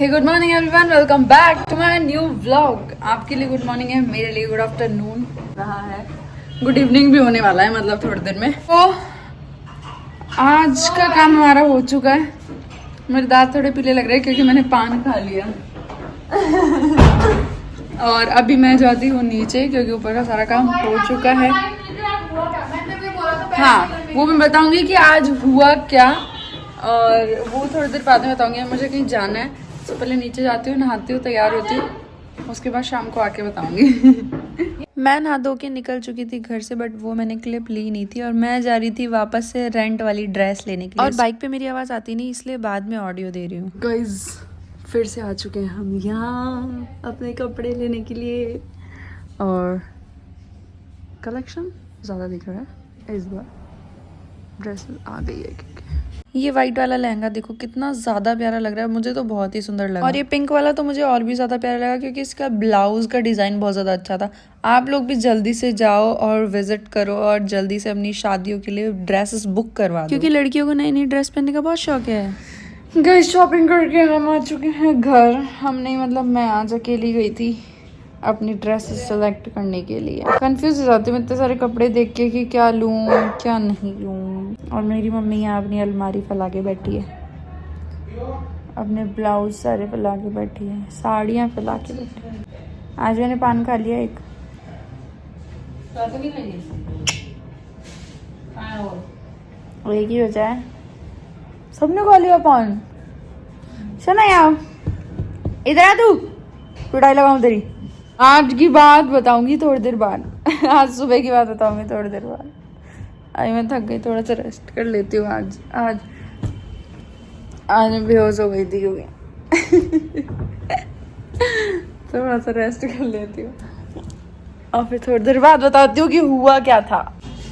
Hey good morning everyone, welcome back to my new vlog. आपके लिए good morning है, मेरे लिए गुड आफ्टरनून रहा है, गुड इवनिंग भी होने वाला है, मतलब थोड़ी देर में। तो आज का काम हमारा हो चुका है। मेरे दांत थोड़े पीले लग रहे हैं क्योंकि मैंने पान खा लिया। और अभी मैं जाती हूँ नीचे क्योंकि ऊपर का सारा काम हो चुका है। हाँ, वो मैं बताऊंगी कि आज हुआ क्या, और वो थोड़ी देर बाद में बताऊंगी। मुझे कहीं जाना है, तो पहले नीचे जाती हूँ, नहाती हूँ, तैयार होती हूँ, उसके बाद शाम को आके बताऊंगी। मैं नहा धो के निकल चुकी थी घर से, बट वो मैंने क्लिप ली नहीं थी और मैं जा रही थी वापस से रेंट वाली ड्रेस लेने के लिए। और बाइक पे मेरी आवाज़ आती नहीं, इसलिए बाद में ऑडियो दे रही हूँ। गाइस फिर से आ चुके हैं हम यहाँ अपने कपड़े लेने के लिए, और कलेक्शन ज़्यादा दिख रहा है इस बार। ड्रेस आ गई है क्योंकि ये वाइट वाला लहंगा देखो कितना ज़्यादा प्यारा लग रहा है, मुझे तो बहुत ही सुंदर लगा। और ये पिंक वाला तो मुझे और भी ज़्यादा प्यारा लगा क्योंकि इसका ब्लाउज का डिज़ाइन बहुत ज़्यादा अच्छा था। आप लोग भी जल्दी से जाओ और विजिट करो और जल्दी से अपनी शादियों के लिए ड्रेसेस बुक करवा दो, क्योंकि लड़कियों को नई नई ड्रेस पहनने का बहुत शौक है। गई शॉपिंग करके हम आ चुके हैं घर। हम नहीं, मतलब मैं आज अकेली गई थी अपनी ड्रेस सेलेक्ट करने के लिए। कंफ्यूज हो जाती हूँ इतने सारे कपड़े देख के कि क्या लूँ क्या नहीं लूँ। और मेरी मम्मी यहाँ अपनी अलमारी फैला के बैठी है, अपने ब्लाउज सारे फैला के बैठी है, साड़ियाँ फैला के बैठी है। आज मैंने पान खा लिया एक। एक ही बचा है, सबने खा लिया पान। सुना यार, इधर आ तू, पिटाई लगाऊं तेरी। आज की बात बताऊंगी थोड़ी देर बाद। आज सुबह की बात बताऊंगी थोड़ी देर बाद। आज मैं थक गई, थोड़ा सा रेस्ट कर लेती हूँ। आज मैं बेहोश हो गई थी क्योंकि थोड़ा सा रेस्ट कर लेती हूँ और फिर थोड़ी देर बाद बताती हूँ कि हुआ क्या था।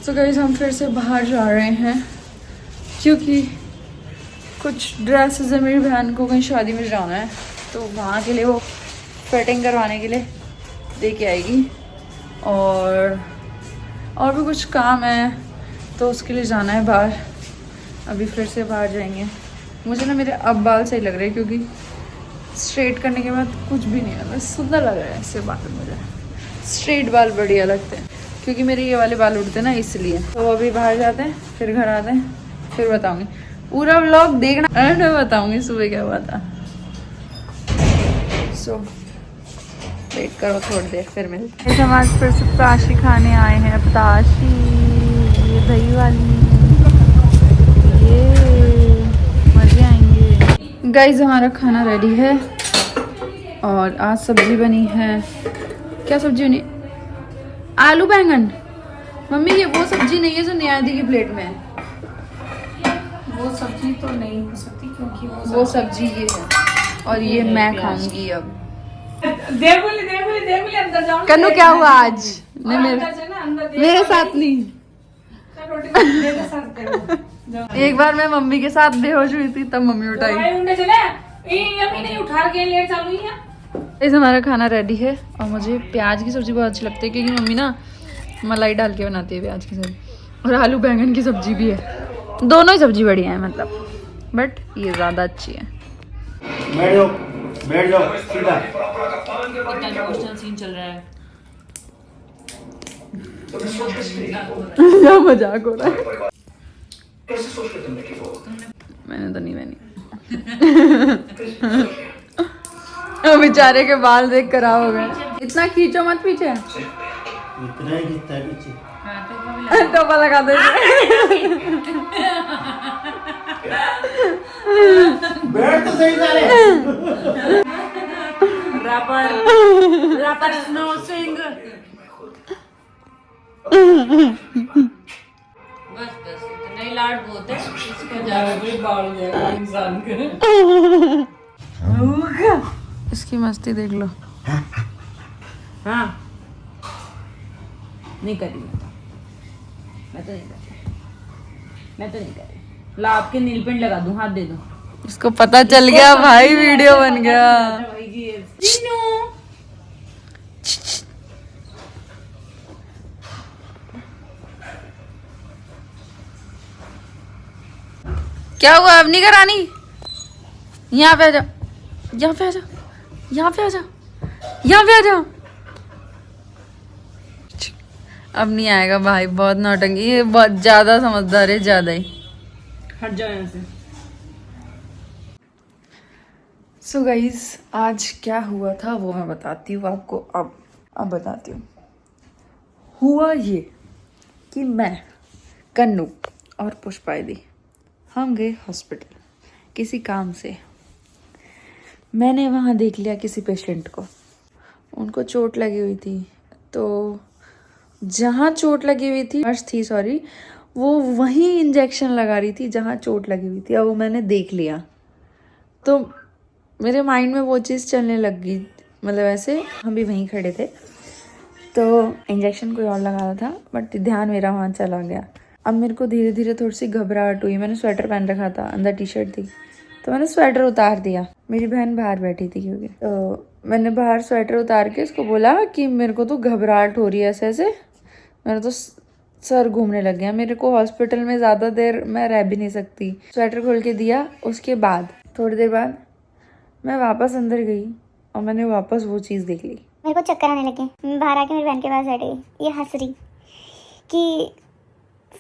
तो गाइस हम फिर से बाहर जा रहे हैं क्योंकि कुछ ड्रेसेस है, मेरी बहन को कहीं शादी में जाना है, तो वहाँ के लिए वो फिटिंग करवाने के लिए दे के आएगी। और भी कुछ काम है, तो उसके लिए जाना है बाहर। अभी फिर से बाहर जाएंगे। मुझे ना मेरे अब बाल सही लग रहे हैं क्योंकि स्ट्रेट करने के बाद कुछ भी नहीं है, बस सुंदर लग रहा है इससे बाल। मुझे स्ट्रेट बाल बढ़िया लगते हैं क्योंकि मेरे ये वाले बाल उड़ते हैं ना, इसलिए। तो अभी बाहर जाते हैं, फिर घर आते हैं, फिर बताऊँगी। पूरा व्लॉग देखना, एंड में बताऊँगी सुबह क्या हुआ था। सो वेट करो थोड़ी देर, फिर मिलते हैं। हम आज फिर से पताशी खाने आए हैं। पताशी, ये दही वाली, ये मजे आएंगे। गाइस हमारा खाना रेडी है और आज सब्जी बनी है। क्या सब्जी बनी? आलू बैंगन। मम्मी ये वो सब्जी नहीं है जो नियादी की प्लेट में है। वो सब्जी तो नहीं हो सकती क्योंकि वो सब्जी ये है और ये मैं खाऊंगी अब। देवली अंदर जाओ। कन्नू क्या हुआ आज? मेरे साथ नहीं। एक बार मैं मम्मी के साथ बेहोश हुई थी, तब मम्मी उठाई। इस हमारा खाना रेडी है और मुझे प्याज की सब्जी बहुत अच्छी लगती है क्योंकि मम्मी ना मलाई डाल के बनाती है प्याज की सब्जी, और आलू बैंगन की सब्जी भी है। दोनों ही सब्जी बढ़िया है मतलब, बट ये ज्यादा अच्छी है। बैठ जाओ सीधा। इमोशनल सीन चल रहा है। क्या मजाक हो रहा है? मैंने तो नहीं बनी। बेचारे के बाल देख कर हो गए। इतना खींचो मत पीछे, इतना ही खींचता है पीछे। टोपा लगा दे। बैठ तो सही सारे। रैपर स्नो सिंग। बस इतना लाड बहुत है, इसको जाके बाल जाएगा इंसान के। इसकी मस्ती देख लो। हाँ नहीं करी, मैं तो नहीं करी। ला आपके नील पेंट लगा दूं, हाथ दे दो। इसको पता चल गया भाई, वीडियो बन गया। क्या हुआ? अब नहीं करानी? यहाँ पे आ जाओ। यहाँ पे आ जा, यहाँ पे आ जा, यहाँ पे आ जा। अब नहीं आएगा भाई, बहुत नौटंकी, ये बहुत ज्यादा समझदार है, ज्यादा ही। हट जाओ यहाँ से। सो गाइज आज क्या हुआ था वो मैं बताती हूँ आपको। अब बताती हूँ। हुआ ये कि मैं, कन्नू और पुष्पायदी हम गए हॉस्पिटल किसी काम से। मैंने वहाँ देख लिया किसी पेशेंट को, उनको चोट लगी हुई थी। तो जहाँ चोट लगी हुई थी, नर्स थी सॉरी, वो वहीं इंजेक्शन लगा रही थी जहाँ चोट लगी हुई थी। अब वो मैंने देख लिया तो मेरे माइंड में वो चीज़ चलने लग गई। मतलब ऐसे हम भी वहीं खड़े थे तो इंजेक्शन कोई और लगा रहा था, बट ध्यान मेरा वहाँ चला गया। अब मेरे को धीरे धीरे थोड़ी सी घबराहट हुई। मैंने स्वेटर पहन रखा था, अंदर टी शर्ट थी, तो मैंने स्वेटर उतार दिया। मेरी बहन बाहर बैठी थी क्योंकि, तो मैंने बाहर स्वेटर उतार के उसको बोला कि मेरे को तो घबराहट हो रही है ऐसे ऐसे, मेरा तो सर घूमने लग गया, मेरे को हॉस्पिटल में ज़्यादा देर मैं रह भी नहीं सकती। स्वेटर खोल के दिया। उसके बाद थोड़ी देर बाद मैं वापस अंदर गई और मैंने वापस वो चीज़ देख ली। मेरे को चक्कर आने लगे। मैं बाहर आके मेरी बहन के पास बैठ गई। ये हंस रही कि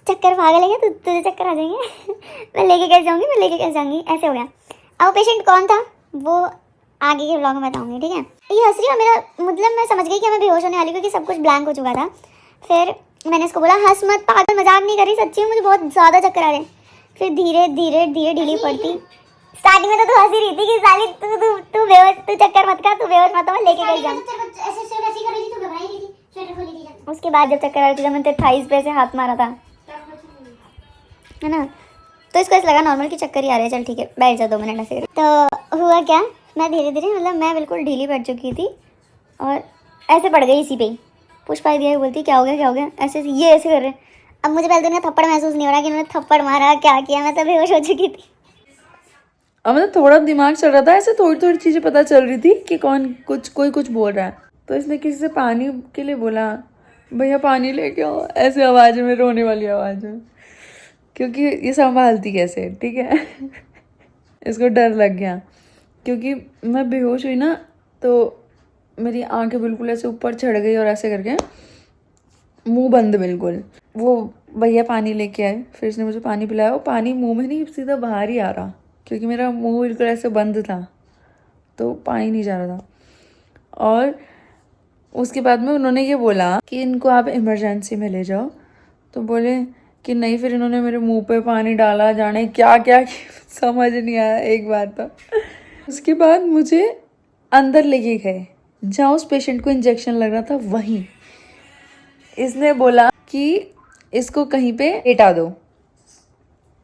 चक्कर पागल है, तुझे चक्कर आ जाएंगे मैं लेके कैसे जाऊँगी, मैं लेके कैसे जाऊँगी, ऐसे हो गया। अब वो पेशेंट कौन था वो आगे के व्लॉग में बताऊँगी, ठीक है। ये हंस रही है, मेरा मतलब मैं समझ गई कि मैं बेहोश होने वाली, क्योंकि सब कुछ ब्लैंक हो चुका था। फिर मैंने इसको बोला हंस मत पागल, मजाक नहीं करी, सच्ची में मुझे बहुत ज़्यादा चक्कर आ रहे हैं। फिर धीरे धीरे धीरे ढीली पड़ती। स्टार्टिंग में तो तू हंसी रही थी कि साली तू बेहोश, तू चक्कर मत खा, तू बेहोश मत हो, लेके गई जाऊँ। उसके बाद जब चक्कर आ रही थी, जब मैंने 28 पे से हाथ मारा था, है ना, तो इसको ऐसा लगा नॉर्मल की चक्कर ही आ रहे हैं, चल ठीक है बैठ जा 2 मिनट ऐसे। तो हुआ क्या, मैं धीरे धीरे मतलब मैं बिल्कुल ढीली पड़ चुकी थी और ऐसे पड़ गई इसी पे ही। पुष्पा दिया बोलती क्या हो गया क्या हो गया, ऐसे ये ऐसे कर रहे। अब मुझे पहले तो उनका थप्पड़ महसूस नहीं हो रहा कि उन्होंने थप्पड़ मारा, क्या किया, मैं तो बेहोश हो चुकी थी। अब मतलब थोड़ा दिमाग चल रहा था, ऐसे थोड़ी थोड़ी चीज़ें पता चल रही थी कि कोई कुछ बोल रहा है। तो इसने किसी से पानी के लिए बोला, भैया पानी लेके आओ, ऐसे आवाज़ में, रोने वाली आवाज़ में, क्योंकि ये संभालती कैसे, ठीक है इसको डर लग गया क्योंकि मैं बेहोश हुई ना, तो मेरी आंखें बिल्कुल ऐसे ऊपर चढ़ गई और ऐसे करके मुंह बंद बिल्कुल। वो भैया पानी लेके आए, फिर इसने मुझे पानी पिलाया। वो पानी मुंह में नहीं, सीधा बाहर ही आ रहा, क्योंकि मेरा मुंह बिल्कुल ऐसे बंद था तो पानी नहीं जा रहा था। और उसके बाद में उन्होंने ये बोला कि इनको आप इमरजेंसी में ले जाओ। तो बोले कि नहीं, फिर इन्होंने मेरे मुंह पे पानी डाला, जाने क्या क्या समझ नहीं आया एक बार तो। उसके बाद मुझे अंदर लेके गए जहाँ उस पेशेंट को इंजेक्शन लग रहा था, वहीं इसने बोला कि इसको कहीं पे लेटा दो।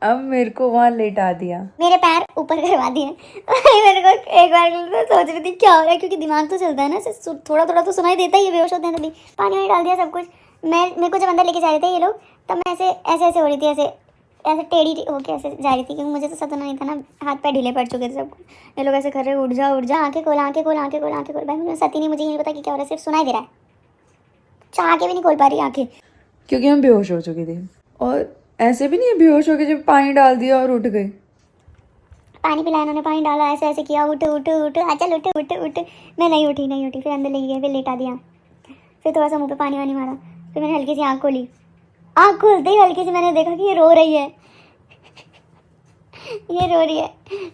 अब मेरे को वहाँ लेटा दिया, मेरे पैर ऊपर करवा दिए। मेरे को एक बार तो सोच रही थी क्या हो रहा है, क्योंकि दिमाग तो चलता है ना, थोड़ा थोड़ा तो सुनाई देता ही है, बेहोश होते हैं तभी। पानी में डाल दिया सब कुछ। मेरे को जब अंदर लेके जा रहे थे ये लोग, तब मैं ऐसे ऐसे ऐसे हो रही थी, ऐसे ऐसे टेढ़ी होके ऐसे जा रही थी, क्योंकि मुझे तो सतना नहीं था ना, हाथ पैर ढीले पड़ चुके थे सब कुछ। ये लोग ऐसे कर रहे, उठ जा, आंखें खोल आंखें खोल आंखें खोल आंखें खोल। भाई मुझे सती नहीं, मुझे ये नहीं पता कि क्या हो रहा है, सिर्फ सुनाई दे रहा है, चाह के भी नहीं खोल पा रही आंखें, क्योंकि मैं बेहोश हो चुकी थी। और ऐसे भी नहीं है बेहोश हो के जब पानी डाल दिया और उठ गई। पानी पिलाया उन्होंने, पानी डाला, ऐसे ऐसे किया, उठ उठ उठ चल उठ उठ उठ। मैं नहीं उठी। फिर अंदर ले गए, फिर लेटा दिया, फिर थोड़ा सा मुँह पे पानी वानी मारा। फिर मैंने हल्की सी आँख खोली। आँख खोलते ही हल्की सी मैंने देखा कि ये रो रही है ये रो रही है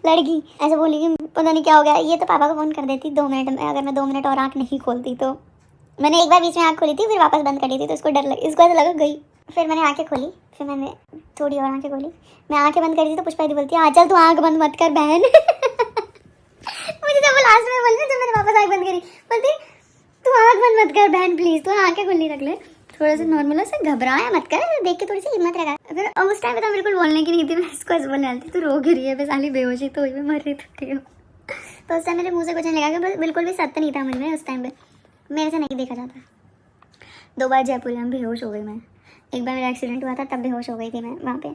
लड़की। ऐसे बोली कि पता नहीं क्या हो गया। ये तो पापा को फ़ोन कर देती 2 मिनट में, अगर मैं 2 मिनट और आँख नहीं खोलती तो। मैंने एक बार बीच में आँख खोली थी, फिर वापस बंद कर दी थी, तो इसको डर लगा, इसको ऐसा लगा गई। फिर मैंने आँखें खोली, फिर मैंने थोड़ी और आँखें खोली। मैं आँखें बंद करी थी तो पुष्पा दी बोलती है चल तू आँख बंद मत कर बहन मुझे जब वो लास्ट में बोलती, जब मैंने वापस आँख बंद करी, बोलती तू आँख बंद मत कर बहन प्लीज़, तू आँखें खुली रख ले, थोड़ा सा नॉर्मल से घबराया मत कर, देख के थोड़ी सी हिम्मत लगा। फिर उस टाइम पे तो बिल्कुल बोलने की नहीं थी, मैं इसको ऐसे बोलने वाली थी, तू रो गिर रही है बेसाली, बेहोशी तो हुई, मैं मर रही थी। तो उस टाइम मेरे मुँह से कुछ नहीं लगा, बिल्कुल भी सत्य नहीं था मुझ में उस टाइम पे, मेरे से नहीं देखा जाता। 2 बार जयपुर में बेहोश हो गई मैं। एक बार मेरा एक्सीडेंट हुआ था, तब बेहोश हो गई थी मैं, वहाँ पे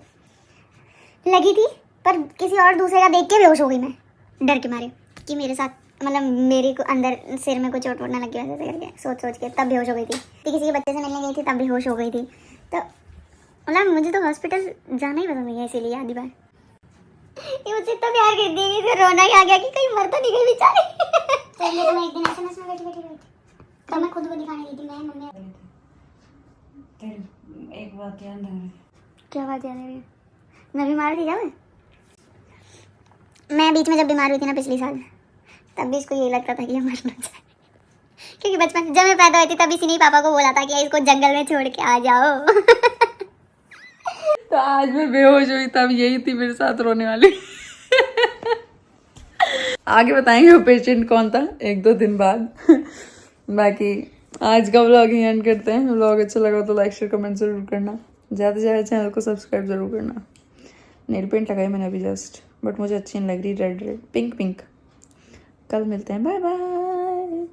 लगी थी, पर किसी और दूसरे का देख के बेहोश हो गई मैं, डर के मारे कि मेरे साथ मतलब मेरे को अंदर सिर में कुछ चोट वोट ना लगी, वैसे करके सोच के तब बेहोश हो गई थी। कि किसी के बच्चे से मिलने गई थी, तब बेहोश हो गई थी। तो मतलब मुझे तो हॉस्पिटल जाना ही पसंद नहीं है, इसीलिए आधी बार ये मुझसे इतना प्यार करती है कि इसे रोना ही आ गया कि कहीं मर तो नहीं गई बेचारी। चलिए तो मैं एक दिन एसएमएस में बैठी बैठी रही थी, तो मैं खुद को दिखाने दी थी, मैं मम्मी। एक बात याद है, क्या बात याद है? मैं बीमार थी क्या? मैं बीच में जब बीमार हुई थी ना पिछले साल, तब भी इसको यही लगता था कि ये मरना चाहिए, क्योंकि बचपन जब मैं पैदा हुई थी तब इसी ने पापा को बोला था कि इसको जंगल में छोड़ के आ जाओ। तो आज मैं बेहोश हुई तब यही थी मेरे साथ रोने वाली। आगे बताएंगे वो पेशेंट कौन था 1-2 दिन बाद। बाकी आज का व्लॉग ही एंड करते हैं। व्लॉग अच्छा लगा तो लाइक शेयर कमेंट जरूर करना, ज़्यादा से ज़्यादा चैनल को सब्सक्राइब जरूर करना। नेल पेंट लगाई मैंने अभी जस्ट, बट मुझे अच्छी नहीं लग रही, रेड रेड पिंक पिंक। कल मिलते हैं, बाय बाय।